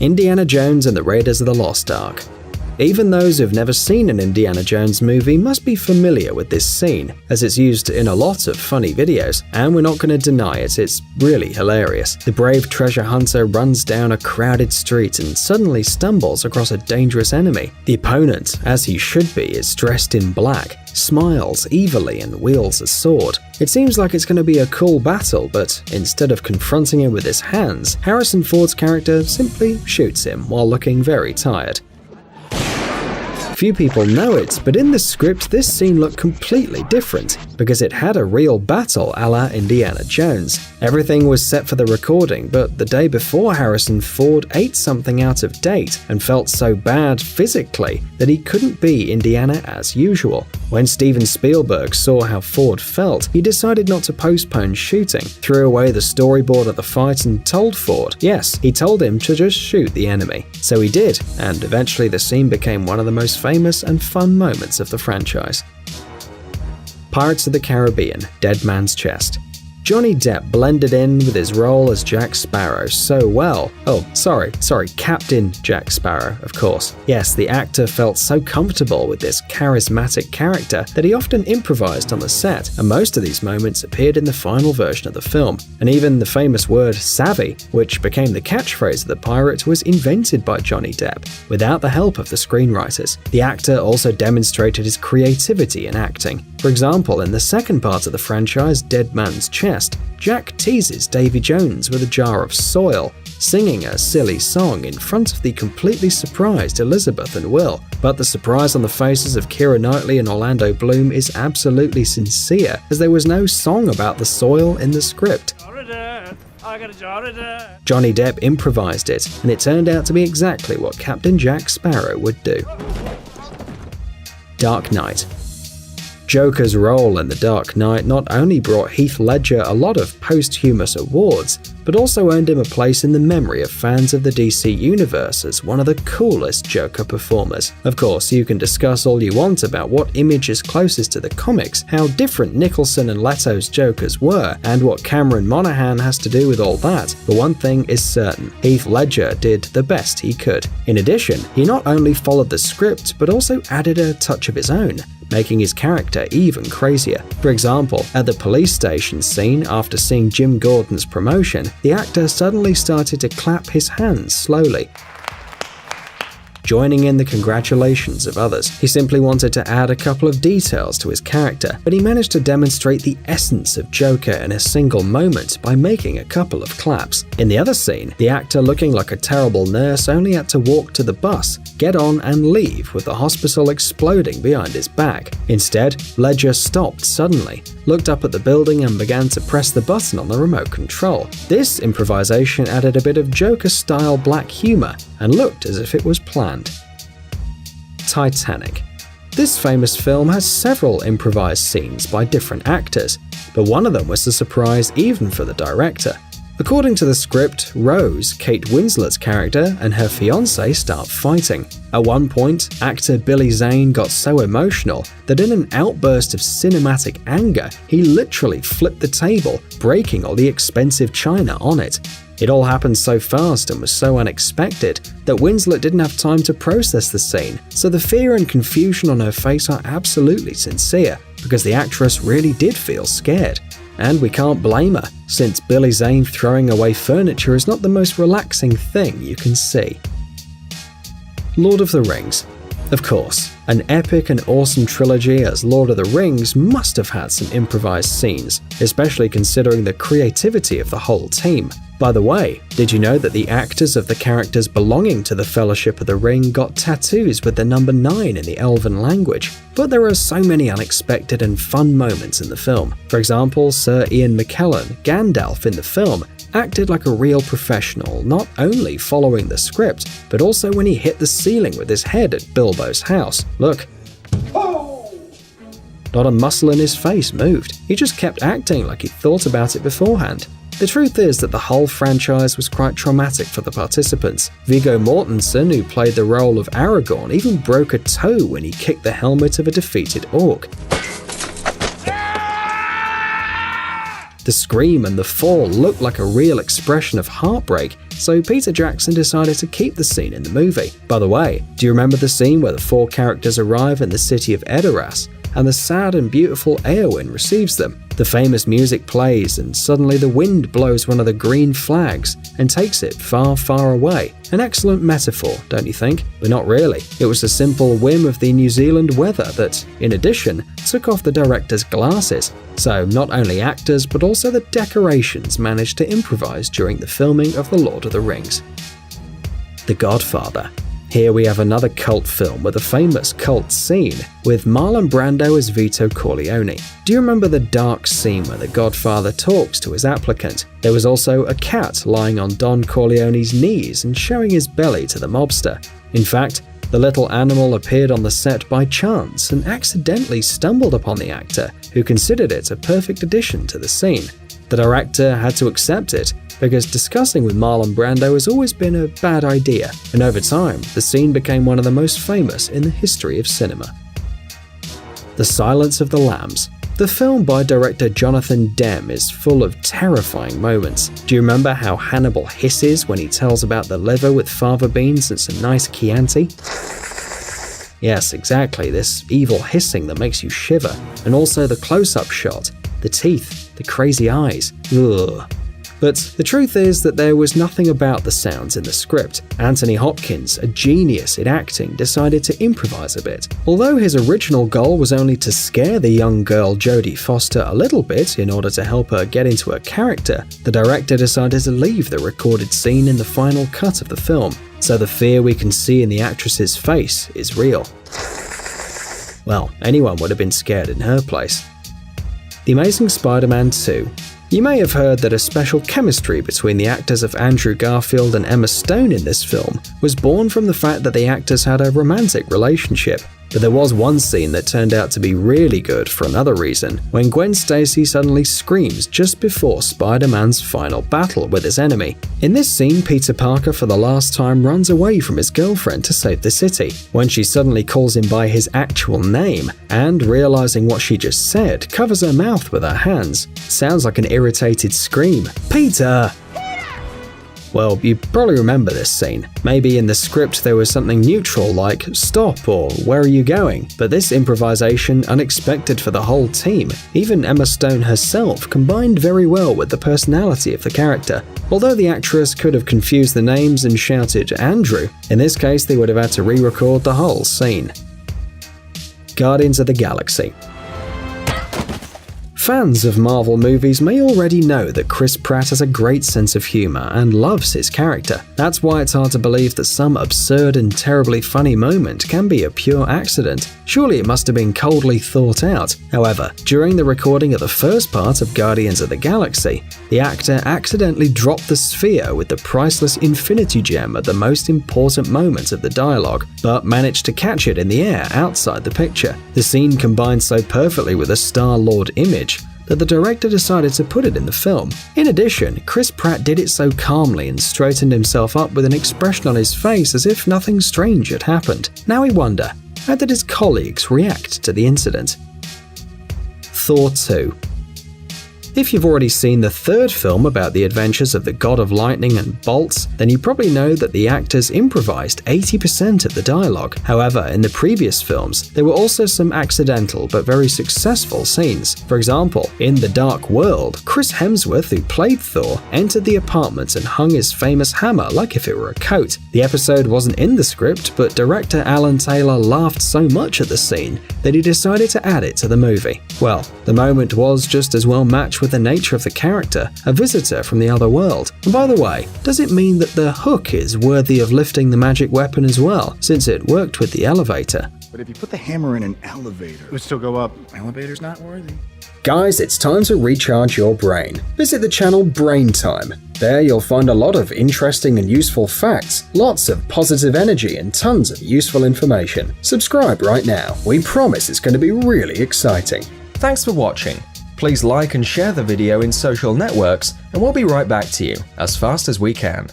Indiana Jones and the Raiders of the Lost Ark. Even those who've never seen an Indiana Jones movie must be familiar with this scene, as it's used in a lot of funny videos, and we're not going to deny it, it's really hilarious. The brave treasure hunter runs down a crowded street and suddenly stumbles across a dangerous enemy. The opponent, as he should be, is dressed in black, smiles evilly and wields a sword. It seems like it's going to be a cool battle, but instead of confronting him with his hands, Harrison Ford's character simply shoots him while looking very tired. Few people know it, but in the script this scene looked completely different, because it had a real battle a la Indiana Jones. Everything was set for the recording, but the day before Harrison Ford ate something out of date and felt so bad physically that he couldn't be Indiana as usual. When Steven Spielberg saw how Ford felt, he decided not to postpone shooting, threw away the storyboard of the fight and told Ford, yes, he told him to just shoot the enemy. So he did, and eventually the scene became one of the most famous and fun moments of the franchise. Pirates of the Caribbean: Dead Man's Chest. Johnny Depp blended in with his role as Jack Sparrow so well. Sorry, Captain Jack Sparrow, of course. Yes, the actor felt so comfortable with this charismatic character that he often improvised on the set, and most of these moments appeared in the final version of the film. And even the famous word savvy, which became the catchphrase of the pirate, was invented by Johnny Depp, without the help of the screenwriters. The actor also demonstrated his creativity in acting. For example, in the second part of the franchise, Dead Man's Chest, Jack teases Davy Jones with a jar of soil, singing a silly song in front of the completely surprised Elizabeth and Will. But the surprise on the faces of Keira Knightley and Orlando Bloom is absolutely sincere, as there was no song about the soil in the script. Johnny Depp improvised it, and it turned out to be exactly what Captain Jack Sparrow would do. Dark Knight. Joker's role in The Dark Knight not only brought Heath Ledger a lot of posthumous awards, but also earned him a place in the memory of fans of the DC Universe as one of the coolest Joker performers. Of course, you can discuss all you want about what image is closest to the comics, how different Nicholson and Leto's Jokers were, and what Cameron Monaghan has to do with all that, but one thing is certain: Heath Ledger did the best he could. In addition, he not only followed the script, but also added a touch of his own, making his character even crazier. For example, at the police station scene, after seeing Jim Gordon's promotion, the actor suddenly started to clap his hands slowly, joining in the congratulations of others. He simply wanted to add a couple of details to his character, but he managed to demonstrate the essence of Joker in a single moment by making a couple of claps. In the other scene, the actor, looking like a terrible nurse, only had to walk to the bus, get on and leave with the hospital exploding behind his back. Instead, Ledger stopped suddenly, looked up at the building and began to press the button on the remote control. This improvisation added a bit of Joker-style black humor and looked as if it was planned. Titanic. This famous film has several improvised scenes by different actors, but one of them was a surprise even for the director. According to the script, Rose, Kate Winslet's character, and her fiancé start fighting. At one point, actor Billy Zane got so emotional that in an outburst of cinematic anger, he literally flipped the table, breaking all the expensive china on it. It all happened so fast and was so unexpected that Winslet didn't have time to process the scene, so the fear and confusion on her face are absolutely sincere, because the actress really did feel scared. And we can't blame her, since Billy Zane throwing away furniture is not the most relaxing thing you can see. Lord of the Rings. Of course, an epic and awesome trilogy as Lord of the Rings must have had some improvised scenes, especially considering the creativity of the whole team. By the way, did you know that the actors of the characters belonging to the Fellowship of the Ring got tattoos with the number 9 in the Elven language? But there are so many unexpected and fun moments in the film. For example, Sir Ian McKellen, Gandalf in the film, acted like a real professional, not only following the script, but also when he hit the ceiling with his head at Bilbo's house. Look. Not a muscle in his face moved. He just kept acting like he thought about it beforehand. The truth is that the whole franchise was quite traumatic for the participants. Viggo Mortensen, who played the role of Aragorn, even broke a toe when he kicked the helmet of a defeated orc. The scream and the fall looked like a real expression of heartbreak, so Peter Jackson decided to keep the scene in the movie. By the way, do you remember the scene where the four characters arrive in the city of Edoras, and the sad and beautiful Éowyn receives them? The famous music plays, and suddenly the wind blows one of the green flags and takes it far, far away. An excellent metaphor, don't you think? But not really. It was a simple whim of the New Zealand weather that, in addition, took off the director's glasses. So not only actors, but also the decorations managed to improvise during the filming of The Lord of the Rings. The Godfather. Here we have another cult film with a famous cult scene, with Marlon Brando as Vito Corleone. Do you remember the dark scene where the Godfather talks to his applicant? There was also a cat lying on Don Corleone's knees and showing his belly to the mobster. In fact, the little animal appeared on the set by chance and accidentally stumbled upon the actor, who considered it a perfect addition to the scene. The director had to accept it, because discussing with Marlon Brando has always been a bad idea, and over time, the scene became one of the most famous in the history of cinema. The Silence of the Lambs. The film by director Jonathan Demme is full of terrifying moments. Do you remember how Hannibal hisses when he tells about the liver with fava beans and some nice Chianti? Yes, exactly, this evil hissing that makes you shiver, and also the close-up shot, the teeth, the crazy eyes. Ugh. But the truth is that there was nothing about the sounds in the script. Anthony Hopkins, a genius in acting, decided to improvise a bit. Although his original goal was only to scare the young girl Jodie Foster a little bit in order to help her get into her character, the director decided to leave the recorded scene in the final cut of the film, so the fear we can see in the actress's face is real. Well, anyone would have been scared in her place. The Amazing Spider-Man 2. You may have heard that a special chemistry between the actors of Andrew Garfield and Emma Stone in this film was born from the fact that the actors had a romantic relationship. But there was one scene that turned out to be really good for another reason, when Gwen Stacy suddenly screams just before Spider-Man's final battle with his enemy. In this scene, Peter Parker for the last time runs away from his girlfriend to save the city, when she suddenly calls him by his actual name, and realizing what she just said, covers her mouth with her hands. Sounds like an irritated scream. Peter! Well, you probably remember this scene. Maybe in the script there was something neutral like "stop" or "where are you going?" But this improvisation, unexpected for the whole team, even Emma Stone herself, combined very well with the personality of the character. Although the actress could have confused the names and shouted "Andrew," in this case they would have had to re-record the whole scene. Guardians of the Galaxy. Fans of Marvel movies may already know that Chris Pratt has a great sense of humor and loves his character. That's why it's hard to believe that some absurd and terribly funny moment can be a pure accident. Surely it must have been coldly thought out. However, during the recording of the first part of Guardians of the Galaxy, the actor accidentally dropped the sphere with the priceless Infinity Gem at the most important moment of the dialogue, but managed to catch it in the air outside the picture. The scene combined so perfectly with the Star-Lord image that the director decided to put it in the film. In addition, Chris Pratt did it so calmly and straightened himself up with an expression on his face as if nothing strange had happened. Now we wonder, how did his colleagues react to the incident? Thor 2. If you've already seen the third film about the adventures of the God of Lightning and Bolts, then you probably know that the actors improvised 80% of the dialogue. However, in the previous films, there were also some accidental but very successful scenes. For example, in The Dark World, Chris Hemsworth, who played Thor, entered the apartment and hung his famous hammer like if it were a coat. The episode wasn't in the script, but director Alan Taylor laughed so much at the scene that he decided to add it to the movie. Well, the moment was just as well matched with the nature of the character, a visitor from the other world. And by the way, does it mean that the hook is worthy of lifting the magic weapon as well, since it worked with the elevator? But if you put the hammer in an elevator, it would still go up. Elevator's not worthy. Guys, it's time to recharge your brain. Visit the channel Brain Time. There you'll find a lot of interesting and useful facts, lots of positive energy and tons of useful information. Subscribe right now. We promise it's going to be really exciting. Thanks for watching. Please like and share the video in social networks, and we'll be right back to you as fast as we can.